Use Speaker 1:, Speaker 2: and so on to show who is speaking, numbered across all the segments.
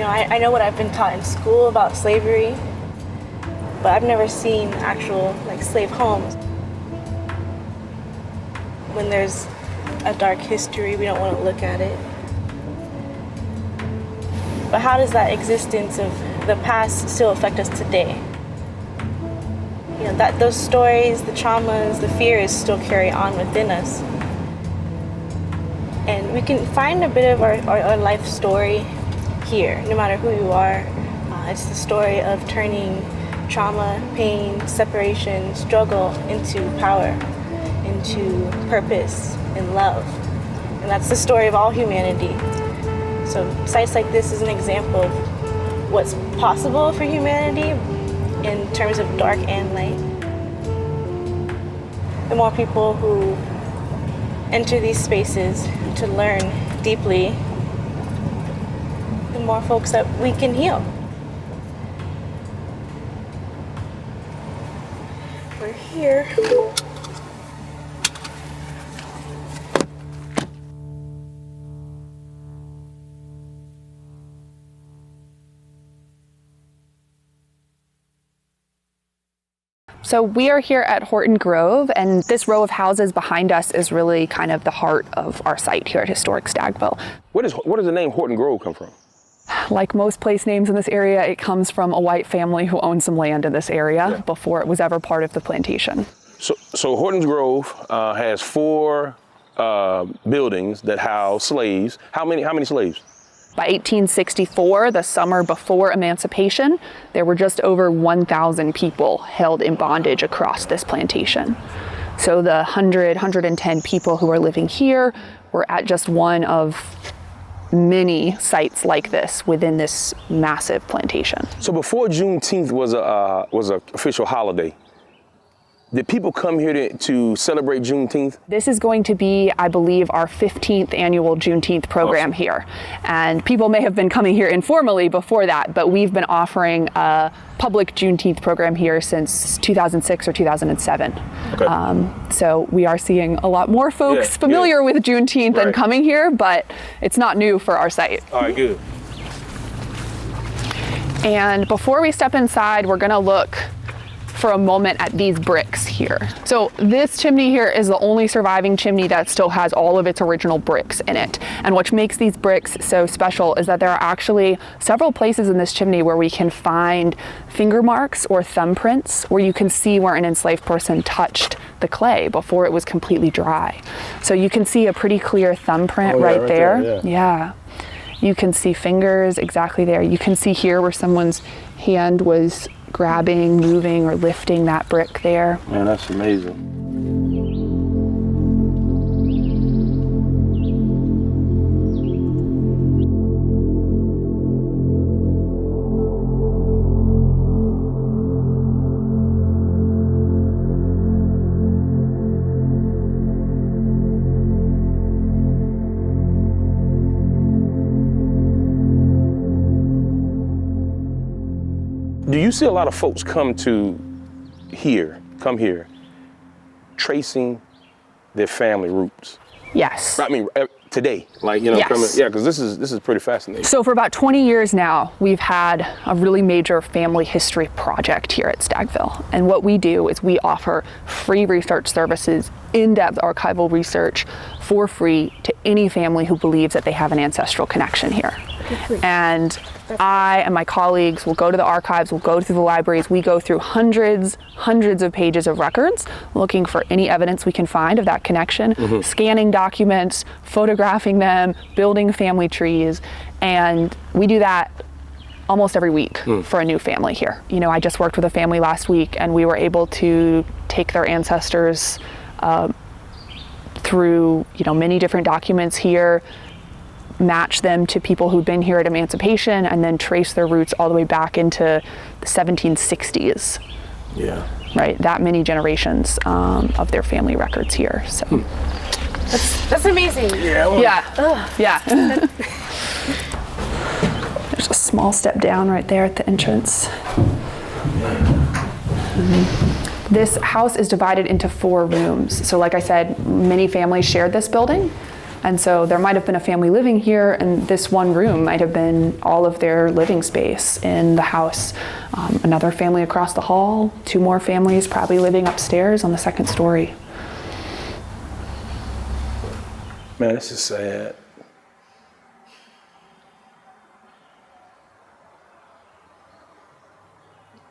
Speaker 1: I know what I've been taught in school about slavery, but I've never seen actual slave homes. When there's a dark history, we don't want to look at it. But how does that existence of the past still affect us today? That those stories, the traumas, the fears still carry on within us. And we can find a bit of our life story here, no matter who you are. It's the story of turning trauma, pain, separation, struggle into power, into purpose and love. And that's the story of all humanity. So sites like this is an example of what's possible for humanity in terms of dark and light. The more people who enter these spaces to learn deeply, the more folks that we can heal. We're here.
Speaker 2: So we are here at Horton Grove, and this row of houses behind us is really kind of the heart of our site here at Historic Stagville.
Speaker 3: Where does the name Horton Grove come from?
Speaker 2: Like most place names in this area, it comes from a white family who owned some land in this area before it was ever part of the plantation.
Speaker 3: So Horton's Grove has 4 buildings that house slaves. How many slaves?
Speaker 2: By 1864, the summer before emancipation, there were just over 1,000 people held in bondage across this plantation. So the 110 people who are living here were at just one of many sites like this within this massive plantation.
Speaker 3: So before Juneteenth was a official holiday, did people come here to celebrate Juneteenth?
Speaker 2: This is going to be, I believe, our 15th annual Juneteenth program here. And people may have been coming here informally before that, but we've been offering a public Juneteenth program here since 2006 or 2007. Okay. So we are seeing a lot more folks familiar with Juneteenth and coming here, but it's not new for our site.
Speaker 3: All right, good.
Speaker 2: And before we step inside, we're gonna look for a moment at these bricks here. So this chimney here is the only surviving chimney that still has all of its original bricks in it. And what makes these bricks so special is that there are actually several places in this chimney where we can find finger marks or thumbprints where you can see where an enslaved person touched the clay before it was completely dry. So you can see a pretty clear thumbprint right there. Yeah. You can see fingers exactly there. You can see here where someone's hand was grabbing, moving, or lifting that brick there.
Speaker 3: Man, that's amazing. Do you see a lot of folks come here, tracing their family roots?
Speaker 2: Yes.
Speaker 3: I mean, today, coming, because this is pretty fascinating.
Speaker 2: So for about 20 years now, we've had a really major family history project here at Stagville. And what we do is we offer free research services, in-depth archival research for free to any family who believes that they have an ancestral connection here. And I and my colleagues will go to the archives, we'll go through the libraries, we go through hundreds of pages of records looking for any evidence we can find of that connection, scanning documents, photographing them, building family trees, and we do that almost every week for a new family here. You know, I just worked with a family last week and we were able to take their ancestors through, many different documents here, match them to people who'd been here at emancipation, and then trace their roots all the way back into the 1760s.
Speaker 3: Yeah. Right,
Speaker 2: that many generations of their family records here. So
Speaker 1: that's amazing.
Speaker 2: Yeah. There's a small step down right there at the entrance. This house is divided into 4 rooms. So like I said, many families shared this building. And so there might have been a family living here, and this one room might have been all of their living space in the house. Another family across the hall, 2 more families probably living upstairs on the 2nd story.
Speaker 3: Man, this is sad.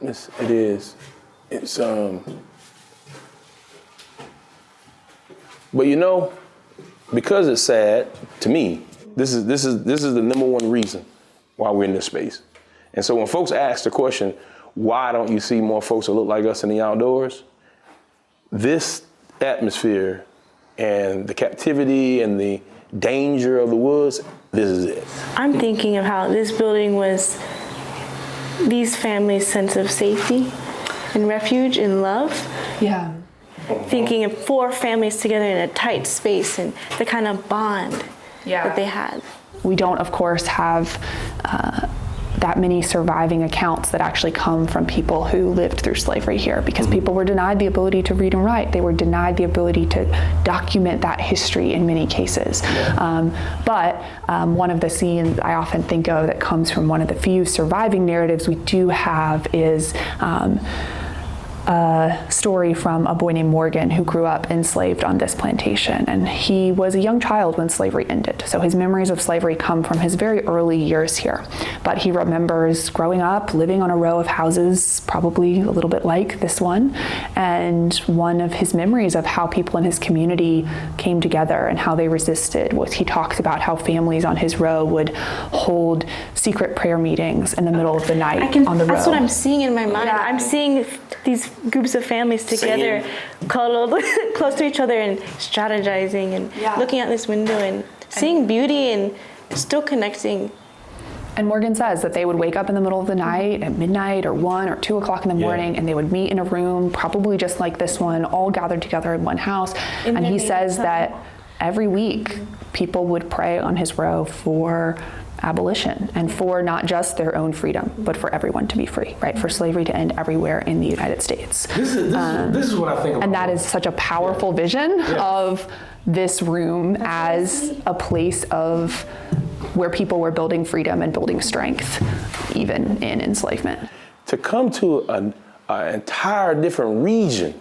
Speaker 3: It is. It's but you know, because it's sad to me, this is the number one reason why we're in this space. And so when folks ask the question, why don't you see more folks that look like us in the outdoors? This atmosphere and the captivity and the danger of the woods, this is it.
Speaker 1: I'm thinking of how this building was these families' sense of safety and refuge and love.
Speaker 2: Yeah.
Speaker 1: Thinking of 4 families together in a tight space and the kind of bond that they had.
Speaker 2: We don't, of course, have that many surviving accounts that actually come from people who lived through slavery here, because people were denied the ability to read and write. They were denied the ability to document that history in many cases. But one of the scenes I often think of that comes from one of the few surviving narratives we do have is a story from a boy named Morgan who grew up enslaved on this plantation, and he was a young child when slavery ended. So his memories of slavery come from his very early years here, but he remembers growing up, living on a row of houses, probably a little bit like this one, and one of his memories of how people in his community came together and how they resisted was he talks about how families on his row would hold secret prayer meetings in the middle of the night on the row.
Speaker 1: That's what I'm seeing in my mind.
Speaker 2: Yeah.
Speaker 1: I'm seeing these groups of families together, cuddled close to each other and strategizing and looking out this window and seeing beauty and still connecting.
Speaker 2: And Morgan says that they would wake up in the middle of the night at midnight or 1 or 2 o'clock in the morning, and they would meet in a room, probably just like this one, all gathered together in one house. And he says that every week people would pray on his row for abolition and for not just their own freedom, but for everyone to be free, right? For slavery to end everywhere in the United States.
Speaker 3: This is what I think about.
Speaker 2: And that is such a powerful vision of this room as a place of where people were building freedom and building strength, even in enslavement.
Speaker 3: To come to an entire different region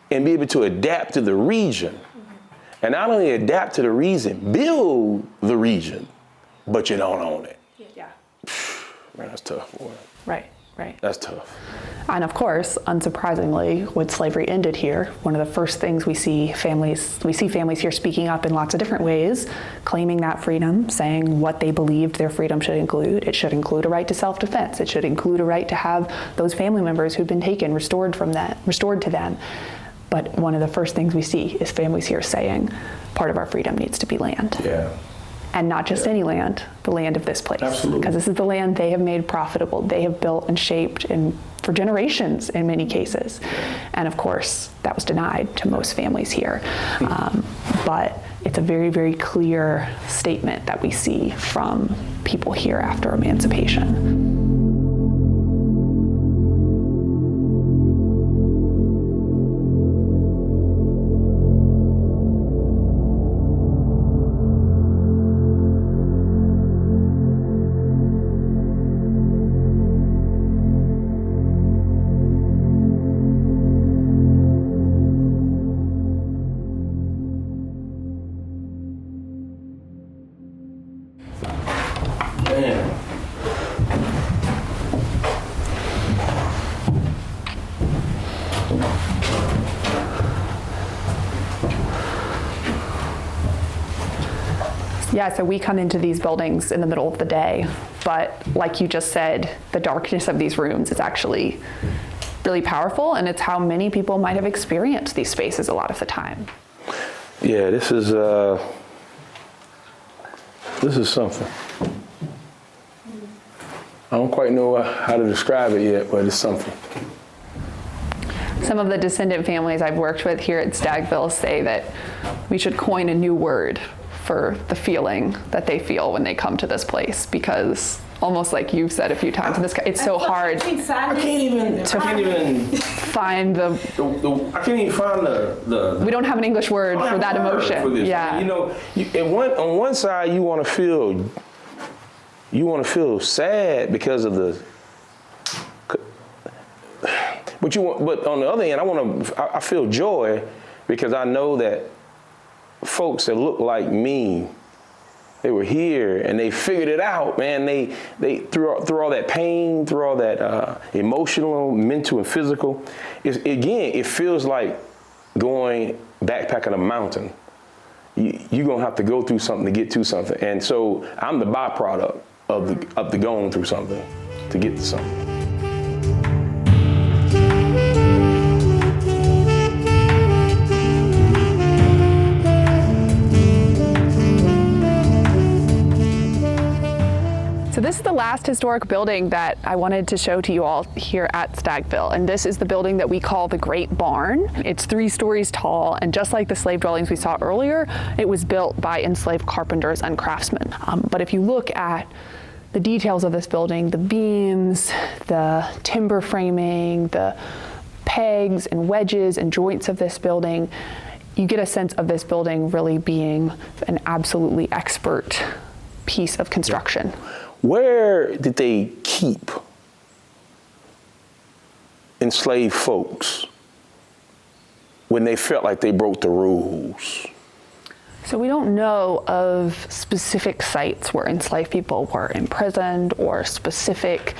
Speaker 3: and be able to adapt to the region, and not only adapt to the region, build the region, but you don't own it.
Speaker 2: Yeah.
Speaker 3: Man, that's tough, boy.
Speaker 2: Right.
Speaker 3: That's tough.
Speaker 2: And of course, unsurprisingly, when slavery ended here, one of the first things we see families here speaking up in lots of different ways, claiming that freedom, saying what they believed their freedom should include. It should include a right to self-defense. It should include a right to have those family members who've been taken restored to them. But one of the first things we see is families here saying, part of our freedom needs to be land.
Speaker 3: Yeah.
Speaker 2: And not just any land, the land of this place.
Speaker 3: Absolutely.
Speaker 2: Because this is the land they have made profitable, they have built and shaped for generations in many cases. And of course, that was denied to most families here. But it's a very, very clear statement that we see from people here after emancipation. Yeah, so we come into these buildings in the middle of the day, but like you just said, the darkness of these rooms is actually really powerful, and it's how many people might have experienced these spaces a lot of the time.
Speaker 3: Yeah, this is something. I don't quite know how to describe it yet, but it's something.
Speaker 2: Some of the descendant families I've worked with here at Stagville say that we should coin a new word for the feeling that they feel when they come to this place, because almost like you've said a few times in this, it's so hard
Speaker 3: I can't even
Speaker 2: find the
Speaker 3: I can't even find the
Speaker 2: we don't have an English word for that emotion.
Speaker 3: For this.
Speaker 2: Yeah.
Speaker 3: You know, on one side you want to feel sad because of the, but on the other hand, I feel joy because I know that folks that look like me, they were here and they figured it out, man. They through all that pain, through all that emotional, mental, and physical. It feels like going backpacking a mountain. You're gonna have to go through something to get to something, and so I'm the byproduct of the going through something to get to something.
Speaker 2: So this is the last historic building that I wanted to show to you all here at Stagville, and this is the building that we call the Great Barn. It's 3 stories tall, and just like the slave dwellings we saw earlier, it was built by enslaved carpenters and craftsmen. But if you look at the details of this building, the beams, the timber framing, the pegs and wedges and joints of this building, you get a sense of this building really being an absolutely expert piece of construction.
Speaker 3: Yeah. Where did they keep enslaved folks when they felt like they broke the rules?
Speaker 2: So we don't know of specific sites where enslaved people were imprisoned or specific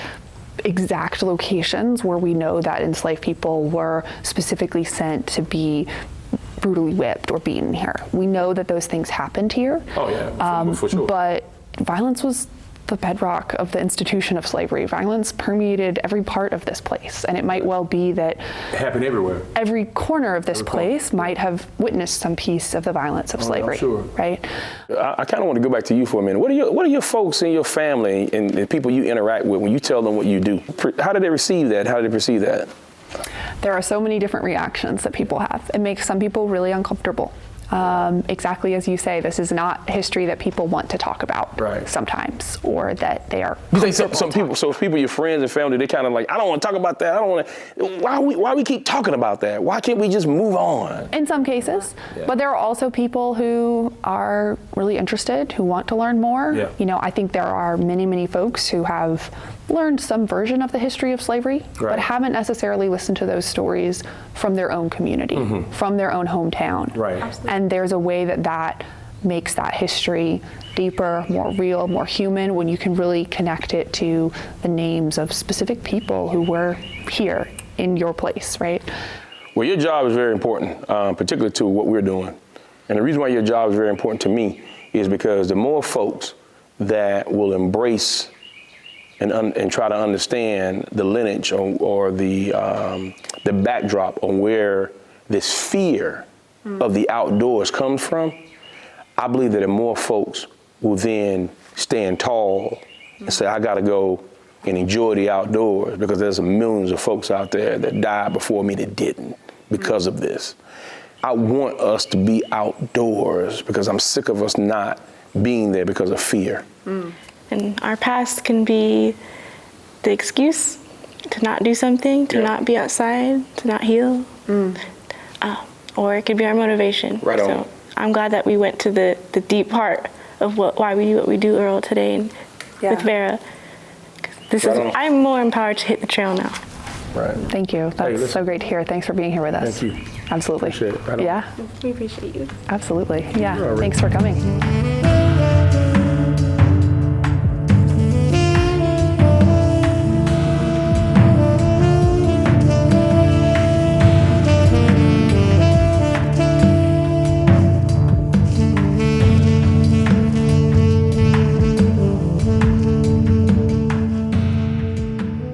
Speaker 2: exact locations where we know that enslaved people were specifically sent to be brutally whipped or beaten here. We know that those things happened here.
Speaker 3: Oh yeah, for sure.
Speaker 2: But violence was the bedrock of the institution of slavery. Violence permeated every part of this place, and it might well be that
Speaker 3: it happened everywhere.
Speaker 2: Every corner of this place might have witnessed some piece of the violence of slavery,
Speaker 3: sure.
Speaker 2: Right?
Speaker 3: I kind of want to go back to you for a minute. What are your folks in your family and the people you interact with when you tell them what you do? How do they receive that? How do they perceive that?
Speaker 2: There are so many different reactions that people have. It makes some people really uncomfortable. Exactly as you say, this is not history that people want to talk about sometimes, or that they are.
Speaker 3: You think some people, so people, your friends and family, they kind of like, I don't want to talk about that. I don't want to. Why we keep talking about that? Why can't we just move on?
Speaker 2: In some cases, but there are also people who are really interested, who want to learn more.
Speaker 3: Yeah.
Speaker 2: You know, I think there are many folks who have learned some version of the history of slavery, but haven't necessarily listened to those stories from their own community, from their own hometown.
Speaker 3: Right.
Speaker 2: And there's a way that makes that history deeper, more real, more human, when you can really connect it to the names of specific people who were here in your place, right?
Speaker 3: Well, your job is very important, particularly to what we're doing. And the reason why your job is very important to me is because the more folks that will embrace and try to understand the lineage or the backdrop on where this fear of the outdoors comes from, I believe that more folks will then stand tall and say, I gotta go and enjoy the outdoors, because there's millions of folks out there that died before me that didn't because of this. I want us to be outdoors because I'm sick of us not being there because of fear.
Speaker 1: And our past can be the excuse to not do something, to not be outside, to not heal. Or it could be our motivation.
Speaker 3: Right on.
Speaker 1: So I'm glad that we went to the deep part of why we do what we do, Earl, today and with Vera. I'm more empowered to hit the trail now.
Speaker 3: Right.
Speaker 2: Thank you. That's so great to hear. Thanks for being here with us.
Speaker 3: Thank you.
Speaker 2: Absolutely.
Speaker 3: Appreciate it. Right on.
Speaker 2: Yeah.
Speaker 1: We appreciate you.
Speaker 2: Absolutely. Yeah.
Speaker 3: Right.
Speaker 2: Thanks for coming.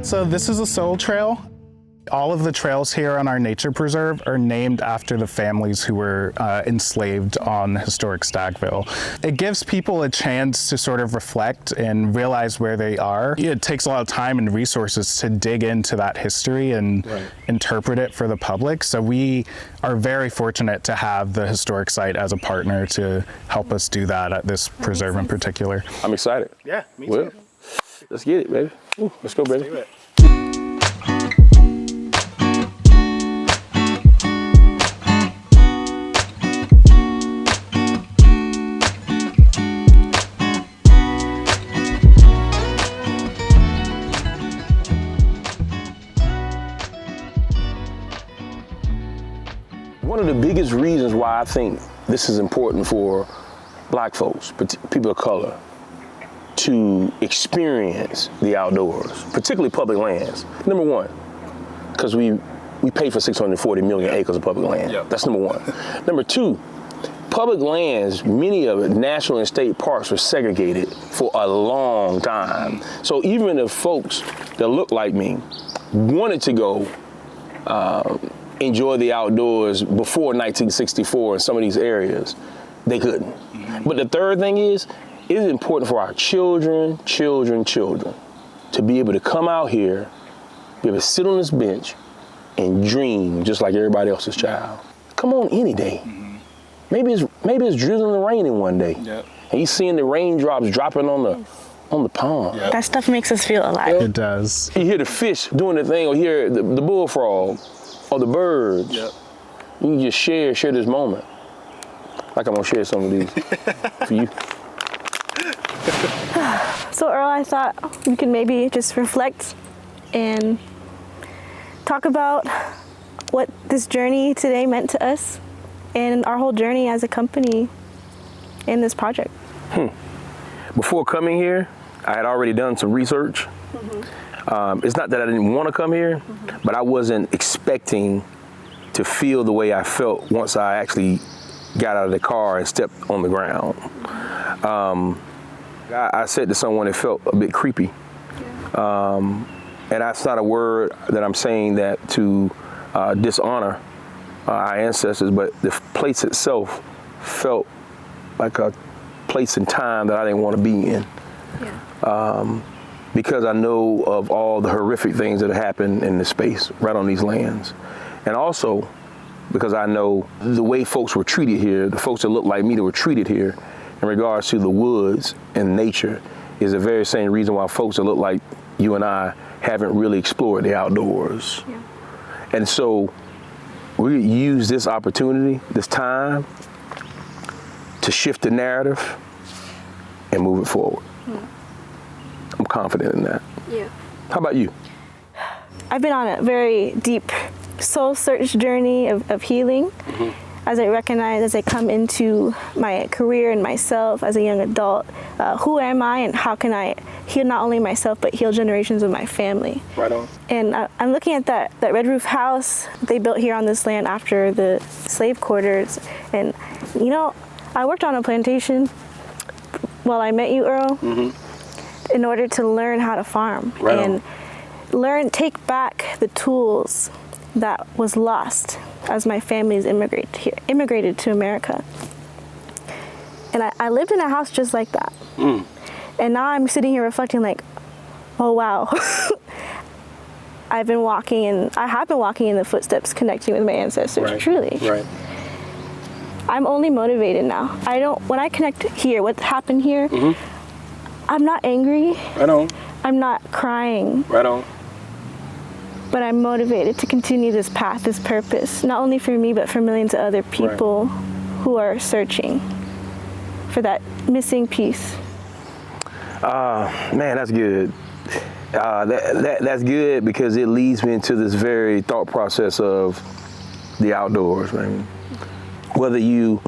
Speaker 4: So this is a soul trail. All of the trails here on our nature preserve are named after the families who were enslaved on historic Stagville. It gives people a chance to sort of reflect and realize where they are. It takes a lot of time and resources to dig into that history and interpret it for the public. So we are very fortunate to have the historic site as a partner to help us do that at this preserve in particular.
Speaker 3: I'm excited.
Speaker 4: Yeah, me too.
Speaker 3: Let's get it, baby. Ooh, let's go, baby.
Speaker 4: Do it.
Speaker 3: One of the biggest reasons why I think this is important for Black folks, people of color, to experience the outdoors, particularly public lands. Number one, because we pay for 640 million acres of public land. Yep. That's number one. Number two, public lands, many of it, national and state parks, were segregated for a long time. So even if folks that look like me wanted to go enjoy the outdoors before 1964 in some of these areas, they couldn't. Mm-hmm. But the third thing is, it is important for our children to be able to come out here, be able to sit on this bench and dream just like everybody else's child. Come on any day. Mm-hmm. Maybe it's drizzling and raining one day. Yep. And you seeing the raindrops dropping on the pond.
Speaker 1: Yep. That stuff makes us feel alive.
Speaker 4: It does.
Speaker 3: You hear the fish doing the thing, or hear the bullfrog, or the birds. Yep. You can just share this moment. Like I'm gonna share some of these for you.
Speaker 1: So Earl, I thought we could maybe just reflect and talk about what this journey today meant to us and our whole journey as a company in this project.
Speaker 3: Before coming here, I had already done some research. Mm-hmm. It's not that I didn't want to come here, mm-hmm. but I wasn't expecting to feel the way I felt once I actually got out of the car and stepped on the ground. I said to someone it felt a bit creepy. Yeah. And that's not a word that I'm saying that to dishonor our ancestors, but the place itself felt like a place and time that I didn't want to be in. Yeah. Because I know of all the horrific things that have happened in this space, right on these lands. And also because I know the way folks were treated here, the folks that look like me that were treated here in regards to the woods and nature is the very same reason why folks that look like you and I haven't really explored the outdoors. Yeah. And so we use this opportunity, this time, to shift the narrative and move it forward. I'm confident in that. Yeah. How about you?
Speaker 1: I've been on a very deep soul search journey of healing. Mm-hmm. As I recognize, as I come into my career and myself as a young adult, who am I and how can I heal not only myself but heal generations of my family? Right on. And I'm looking at that red roof house they built here on this land after the slave quarters. And you know, I worked on a plantation while I met you, Earl, mm-hmm. in order to learn how to farm. Right and on. Take back the tools that was lost as my family's immigrated to America. And I lived in a house just like that. Mm. And now I'm sitting here reflecting like, oh wow. I have been walking in the footsteps connecting with my ancestors, right. Truly. Right. I'm only motivated now. When I connect here, what happened here, mm-hmm. I'm not angry. Right on. I'm not crying. Right on. But I'm motivated to continue this path, this purpose, not only for me, but for millions of other people who are searching for that missing piece.
Speaker 3: Man, that's good. That's good because it leads me into this very thought process of the outdoors, man. Whether you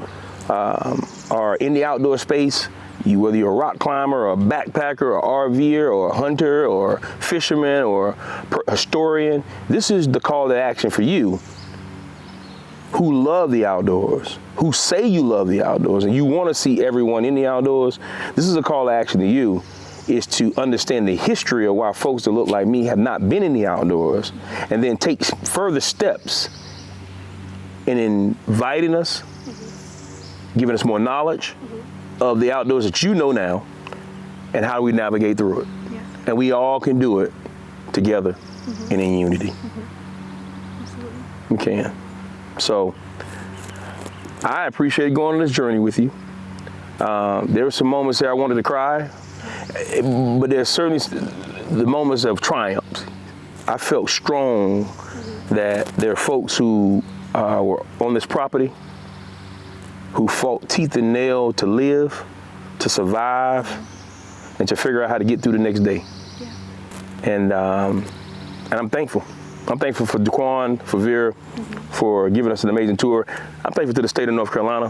Speaker 3: are in the outdoor space, whether you're a rock climber or a backpacker or RVer or a hunter or fisherman or historian, this is the call to action for you who love the outdoors, who say you love the outdoors and you want to see everyone in the outdoors. This is a call to action to you, is to understand the history of why folks that look like me have not been in the outdoors and then take further steps in inviting us, giving us more knowledge of the outdoors that you know now and how we navigate through it. Yeah. And we all can do it together and in unity. Absolutely. We can. So I appreciate going on this journey with you. There were some moments there I wanted to cry But there's certainly the moments of triumph. I felt strong that there are folks who were on this property who fought teeth and nail to live, to survive, and to figure out how to get through the next day. Yeah. And I'm thankful. I'm thankful for Daquan, for Vera, for giving us an amazing tour. I'm thankful to the state of North Carolina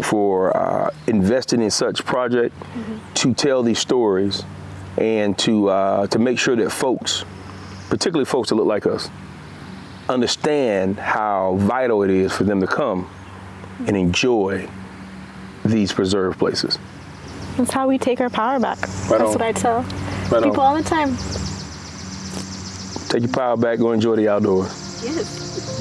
Speaker 3: for investing in such project to tell these stories and to make sure that folks, particularly folks that look like us, understand how vital it is for them to come and enjoy these preserved places.
Speaker 1: That's how we take our power back.
Speaker 3: Right
Speaker 1: That's
Speaker 3: on.
Speaker 1: what I tell
Speaker 3: Right
Speaker 1: people
Speaker 3: on.
Speaker 1: all the time.
Speaker 3: Take your power back, go enjoy the outdoors.
Speaker 1: Yes.